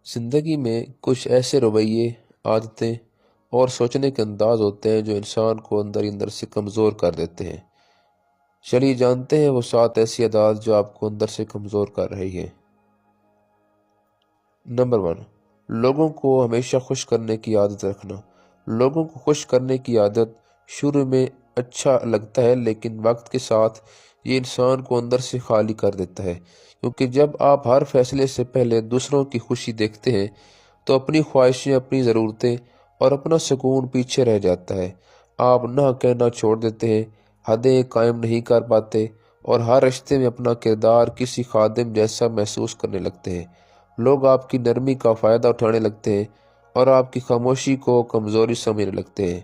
زندگی میں کچھ ایسے رویے، عادتیں اور سوچنے کے انداز ہوتے ہیں جو انسان کو اندر ہی اندر سے کمزور کر دیتے ہیں۔ چلیے جانتے ہیں وہ 7 ایسی عادات جو آپ کو اندر سے کمزور کر رہی ہیں۔ نمبر 1، لوگوں کو ہمیشہ خوش کرنے کی عادت رکھنا۔ لوگوں کو خوش کرنے کی عادت شروع میں اچھا لگتا ہے، لیکن وقت کے ساتھ یہ انسان کو اندر سے خالی کر دیتا ہے، کیونکہ جب آپ ہر فیصلے سے پہلے دوسروں کی خوشی دیکھتے ہیں تو اپنی خواہشیں، اپنی ضرورتیں اور اپنا سکون پیچھے رہ جاتا ہے۔ آپ نہ کہنا چھوڑ دیتے ہیں، حدیں قائم نہیں کر پاتے اور ہر رشتے میں اپنا کردار کسی خادم جیسا محسوس کرنے لگتے ہیں۔ لوگ آپ کی نرمی کا فائدہ اٹھانے لگتے ہیں اور آپ کی خاموشی کو کمزوری سمجھنے لگتے ہیں۔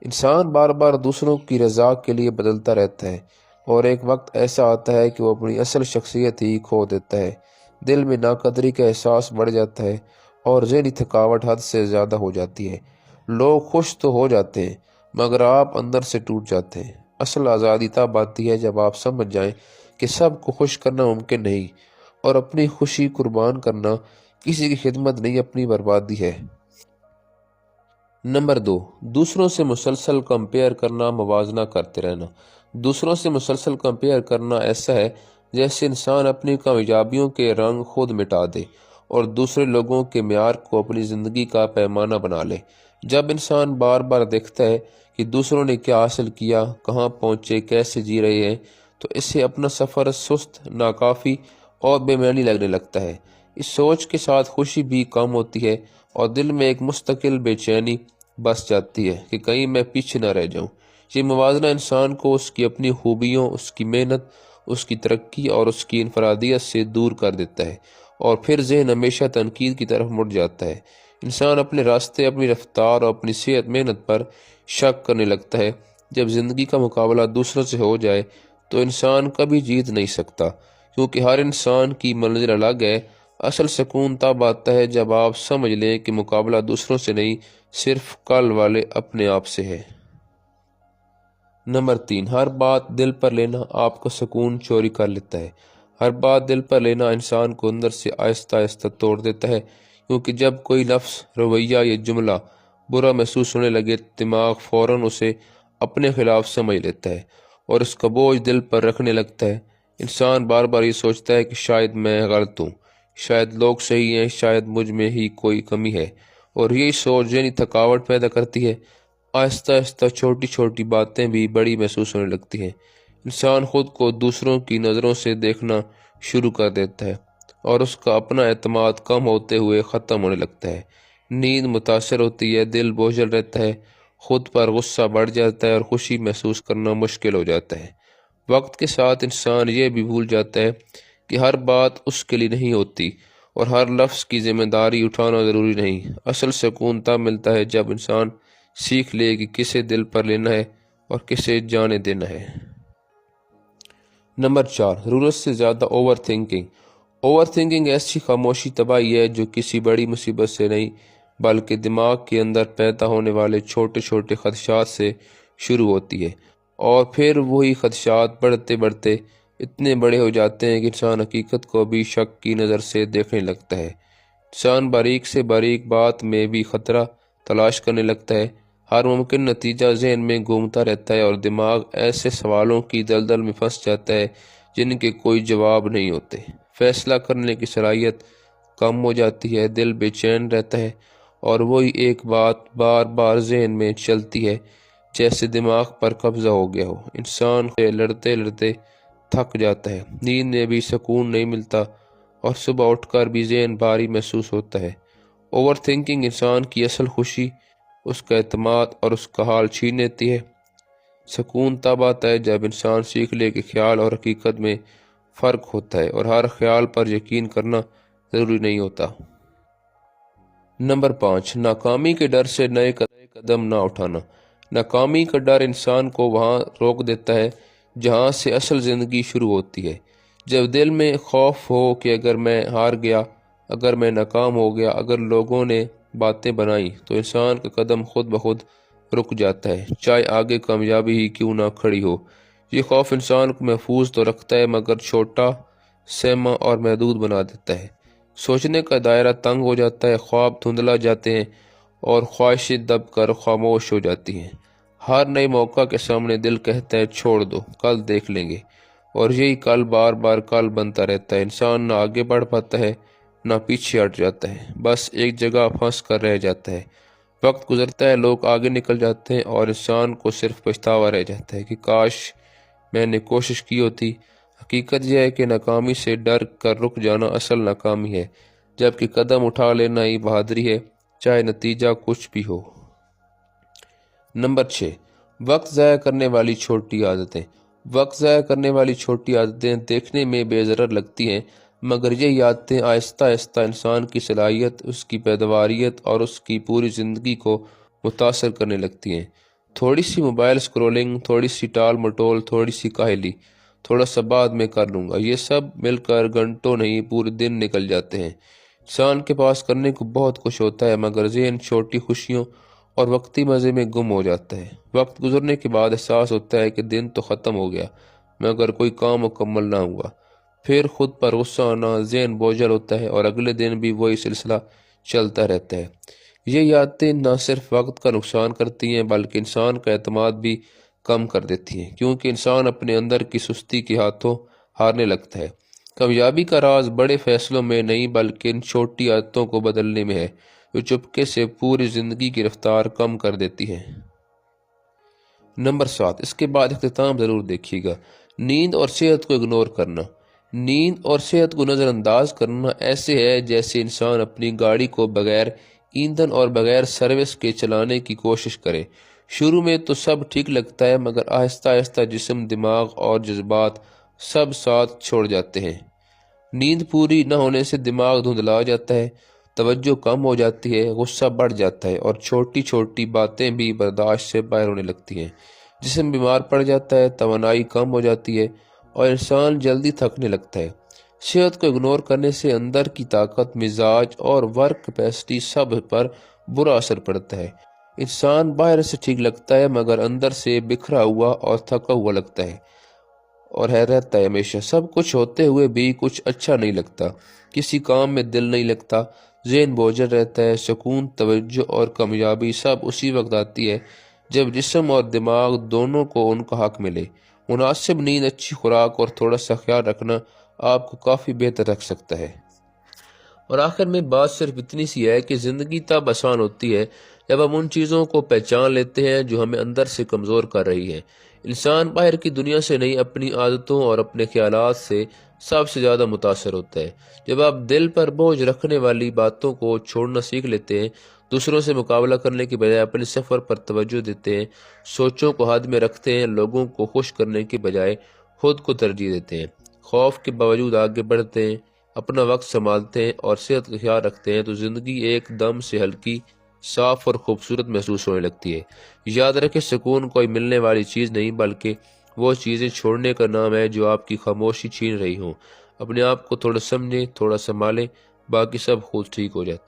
انسان بار بار دوسروں کی رضا کے لیے بدلتا رہتا ہے اور ایک وقت ایسا آتا ہے کہ وہ اپنی اصل شخصیت ہی کھو دیتا ہے۔ دل میں ناقدری کا احساس بڑھ جاتا ہے اور ذہنی تھکاوٹ حد سے زیادہ ہو جاتی ہے۔ لوگ خوش تو ہو جاتے ہیں مگر آپ اندر سے ٹوٹ جاتے ہیں۔ اصل آزادی تب آتی ہے جب آپ سمجھ جائیں کہ سب کو خوش کرنا ممکن نہیں اور اپنی خوشی قربان کرنا کسی کی خدمت نہیں، اپنی بربادی ہے۔ نمبر 2، دوسروں سے مسلسل کمپیئر کرنا، موازنہ کرتے رہنا۔ دوسروں سے مسلسل کمپیئر کرنا ایسا ہے جیسے انسان اپنی کامیابیوں کے رنگ خود مٹا دے اور دوسرے لوگوں کے معیار کو اپنی زندگی کا پیمانہ بنا لے۔ جب انسان بار بار دیکھتا ہے کہ دوسروں نے کیا حاصل کیا، کہاں پہنچے، کیسے جی رہے ہیں، تو اسے اپنا سفر سست، ناکافی اور بے معنی لگنے لگتا ہے۔ اس سوچ کے ساتھ خوشی بھی کم ہوتی ہے اور دل میں ایک مستقل بے چینی بس جاتی ہے کہ کہیں میں پیچھے نہ رہ جاؤں۔ یہ موازنہ انسان کو اس کی اپنی خوبیوں، اس کی محنت، اس کی ترقی اور اس کی انفرادیت سے دور کر دیتا ہے اور پھر ذہن ہمیشہ تنقید کی طرف مڑ جاتا ہے۔ انسان اپنے راستے، اپنی رفتار اور اپنی صحت محنت پر شک کرنے لگتا ہے۔ جب زندگی کا مقابلہ دوسروں سے ہو جائے تو انسان کبھی جیت نہیں سکتا، کیونکہ ہر انسان کی منزل الگ ہے۔ اصل سکون تب آتا ہے جب آپ سمجھ لیں کہ مقابلہ دوسروں سے نہیں، صرف کل والے اپنے آپ سے ہے۔ نمبر 3، ہر بات دل پر لینا آپ کا سکون چوری کر لیتا ہے۔ ہر بات دل پر لینا انسان کو اندر سے آہستہ آہستہ توڑ دیتا ہے، کیونکہ جب کوئی لفظ، رویہ یا جملہ برا محسوس ہونے لگے دماغ فوراً اسے اپنے خلاف سمجھ لیتا ہے اور اس کا بوجھ دل پر رکھنے لگتا ہے۔ انسان بار بار یہ سوچتا ہے کہ شاید میں غلط ہوں، شاید لوگ صحیح ہیں، شاید مجھ میں ہی کوئی کمی ہے، اور یہی سوچ ذہنی تھکاوٹ پیدا کرتی ہے۔ آہستہ آہستہ چھوٹی چھوٹی باتیں بھی بڑی محسوس ہونے لگتی ہیں۔ انسان خود کو دوسروں کی نظروں سے دیکھنا شروع کر دیتا ہے اور اس کا اپنا اعتماد کم ہوتے ہوئے ختم ہونے لگتا ہے۔ نیند متاثر ہوتی ہے، دل بوجھل رہتا ہے، خود پر غصہ بڑھ جاتا ہے اور خوشی محسوس کرنا مشکل ہو جاتا ہے۔ وقت کے ساتھ انسان یہ بھی بھول جاتا ہے کہ ہر بات اس کے لیے نہیں ہوتی اور ہر لفظ کی ذمہ داری اٹھانا ضروری نہیں۔ اصل سکون تب ملتا ہے جب انسان سیکھ لے کہ کسے دل پر لینا ہے اور کسے جانے دینا ہے۔ نمبر 4، ضرورت سے زیادہ اوور تھنکنگ۔ اوور تھنکنگ ایسی خاموشی تباہی ہے جو کسی بڑی مصیبت سے نہیں بلکہ دماغ کے اندر پیدا ہونے والے چھوٹے چھوٹے خدشات سے شروع ہوتی ہے، اور پھر وہی خدشات بڑھتے بڑھتے اتنے بڑے ہو جاتے ہیں کہ انسان حقیقت کو بھی شک کی نظر سے دیکھنے لگتا ہے۔ انسان باریک سے باریک بات میں بھی خطرہ تلاش کرنے لگتا ہے، ہر ممکن نتیجہ ذہن میں گھومتا رہتا ہے اور دماغ ایسے سوالوں کی دلدل میں پھنس جاتا ہے جن کے کوئی جواب نہیں ہوتے۔ فیصلہ کرنے کی صلاحیت کم ہو جاتی ہے، دل بے چین رہتا ہے اور وہی ایک بات بار بار ذہن میں چلتی ہے جیسے دماغ پر قبضہ ہو گیا ہو۔ انسان لڑتے لڑتے تھک جاتا ہے، نیند میں بھی سکون نہیں ملتا اور صبح اٹھ کر بھی ذہن بھاری محسوس ہوتا ہے۔ اوور تھنکنگ انسان کی اصل خوشی، اس کا اعتماد اور اس کا حال چھین لیتی ہے۔ سکون تب آتا ہے جب انسان سیکھ لے کہ خیال اور حقیقت میں فرق ہوتا ہے اور ہر خیال پر یقین کرنا ضروری نہیں ہوتا۔ نمبر 5، ناکامی کے ڈر سے نئے قدم نہ اٹھانا۔ ناکامی کا ڈر انسان کو وہاں روک دیتا ہے جہاں سے اصل زندگی شروع ہوتی ہے۔ جب دل میں خوف ہو کہ اگر میں ہار گیا، اگر میں ناکام ہو گیا، اگر لوگوں نے باتیں بنائیں، تو انسان کا قدم خود بخود رک جاتا ہے، چاہے آگے کامیابی ہی کیوں نہ کھڑی ہو۔ یہ خوف انسان کو محفوظ تو رکھتا ہے مگر چھوٹا، سہما اور محدود بنا دیتا ہے۔ سوچنے کا دائرہ تنگ ہو جاتا ہے، خواب دھندلا جاتے ہیں اور خواہشیں دب کر خاموش ہو جاتی ہیں۔ ہر نئے موقع کے سامنے دل کہتا ہے چھوڑ دو، کل دیکھ لیں گے، اور یہی کل بار بار کل بنتا رہتا ہے۔ انسان نہ آگے بڑھ پاتا ہے نہ پیچھے ہٹ جاتا ہے، بس ایک جگہ پھنس کر رہ جاتا ہے۔ وقت گزرتا ہے، لوگ آگے نکل جاتے ہیں اور انسان کو صرف پچھتاوا رہ جاتا ہے کہ کاش میں نے کوشش کی ہوتی۔ حقیقت یہ ہے کہ ناکامی سے ڈر کر رک جانا اصل ناکامی ہے، جبکہ قدم اٹھا لینا ہی بہادری ہے، چاہے نتیجہ کچھ بھی ہو۔ نمبر 6، وقت ضائع کرنے والی چھوٹی عادتیں۔ وقت ضائع کرنے والی چھوٹی عادتیں دیکھنے میں بے ضرر لگتی ہیں، مگر یہ عادتیں آہستہ آہستہ انسان کی صلاحیت، اس کی پیداواریت اور اس کی پوری زندگی کو متاثر کرنے لگتی ہیں۔ تھوڑی سی موبائل اسکرولنگ، تھوڑی سی ٹال مٹول، تھوڑی سی کاہلی، تھوڑا سا بعد میں کر لوں گا، یہ سب مل کر گھنٹوں نہیں پورے دن نکل جاتے ہیں۔ انسان کے پاس کرنے کو بہت کچھ ہوتا ہے، مگر ذہن چھوٹی خوشیوں اور وقتی مزے میں گم ہو جاتا ہے۔ وقت گزرنے کے بعد احساس ہوتا ہے کہ دن تو ختم ہو گیا مگر کوئی کام مکمل نہ ہوا۔ پھر خود پر غصہ آنا، ذہن بوجھل ہوتا ہے اور اگلے دن بھی وہی سلسلہ چلتا رہتا ہے۔ یہ عادتیں نہ صرف وقت کا نقصان کرتی ہیں بلکہ انسان کا اعتماد بھی کم کر دیتی ہیں، کیونکہ انسان اپنے اندر کی سستی کے ہاتھوں ہارنے لگتا ہے۔ کامیابی کا راز بڑے فیصلوں میں نہیں بلکہ ان چھوٹی عادتوں کو بدلنے میں ہے، جو چپکے سے پوری زندگی کی رفتار کم کر دیتی ہیں۔ نمبر 7، اس کے بعد اختتام ضرور دیکھیے گا، نیند اور صحت کو اگنور کرنا۔ نیند اور صحت کو نظر انداز کرنا ایسے ہے جیسے انسان اپنی گاڑی کو بغیر ایندھن اور بغیر سروس کے چلانے کی کوشش کرے۔ شروع میں تو سب ٹھیک لگتا ہے مگر آہستہ آہستہ جسم، دماغ اور جذبات سب ساتھ چھوڑ جاتے ہیں۔ نیند پوری نہ ہونے سے دماغ دھندلا جاتا ہے، توجہ کم ہو جاتی ہے، غصہ بڑھ جاتا ہے اور چھوٹی چھوٹی باتیں بھی برداشت سے باہر ہونے لگتی ہیں۔ جسم بیمار پڑ جاتا ہے، توانائی کم ہو جاتی ہے اور انسان جلدی تھکنے لگتا ہے۔ صحت کو اگنور کرنے سے اندر کی طاقت، مزاج اور ورک کیپیسٹی سب پر برا اثر پڑتا ہے۔ انسان باہر سے ٹھیک لگتا ہے مگر اندر سے بکھرا ہوا اور تھکا ہوا لگتا ہے اور رہتا ہے ہمیشہ۔ سب کچھ ہوتے ہوئے بھی کچھ اچھا نہیں لگتا، کسی کام میں دل نہیں لگتا، ذہن بوجھل رہتا ہے۔ سکون، توجہ اور کامیابی سب اسی وقت آتی ہے جب جسم اور دماغ دونوں کو ان کا حق ملے۔ مناسب نیند، اچھی خوراک اور تھوڑا سا خیال رکھنا آپ کو کافی بہتر رکھ سکتا ہے۔ اور آخر میں بات صرف اتنی سی ہے کہ زندگی تب آسان ہوتی ہے جب ہم ان چیزوں کو پہچان لیتے ہیں جو ہمیں اندر سے کمزور کر رہی ہیں۔ انسان باہر کی دنیا سے نہیں، اپنی عادتوں اور اپنے خیالات سے سب سے زیادہ متاثر ہوتا ہے۔ جب آپ دل پر بوجھ رکھنے والی باتوں کو چھوڑنا سیکھ لیتے ہیں، دوسروں سے مقابلہ کرنے کے بجائے اپنے سفر پر توجہ دیتے ہیں، سوچوں کو حد میں رکھتے ہیں، لوگوں کو خوش کرنے کے بجائے خود کو ترجیح دیتے ہیں، خوف کے باوجود آگے بڑھتے ہیں، اپنا وقت سنبھالتے ہیں اور صحت کا خیال رکھتے ہیں، تو زندگی ایک دم سے ہلکی، صاف اور خوبصورت محسوس ہونے لگتی ہے۔ یاد رکھیں، سکون کوئی ملنے والی چیز نہیں بلکہ وہ چیزیں چھوڑنے کا نام ہے جو آپ کی خاموشی چھین رہی ہوں۔ اپنے آپ کو تھوڑا سمجھیں، تھوڑا سنبھالیں، باقی سب خود ٹھیک ہو جاتا ہے۔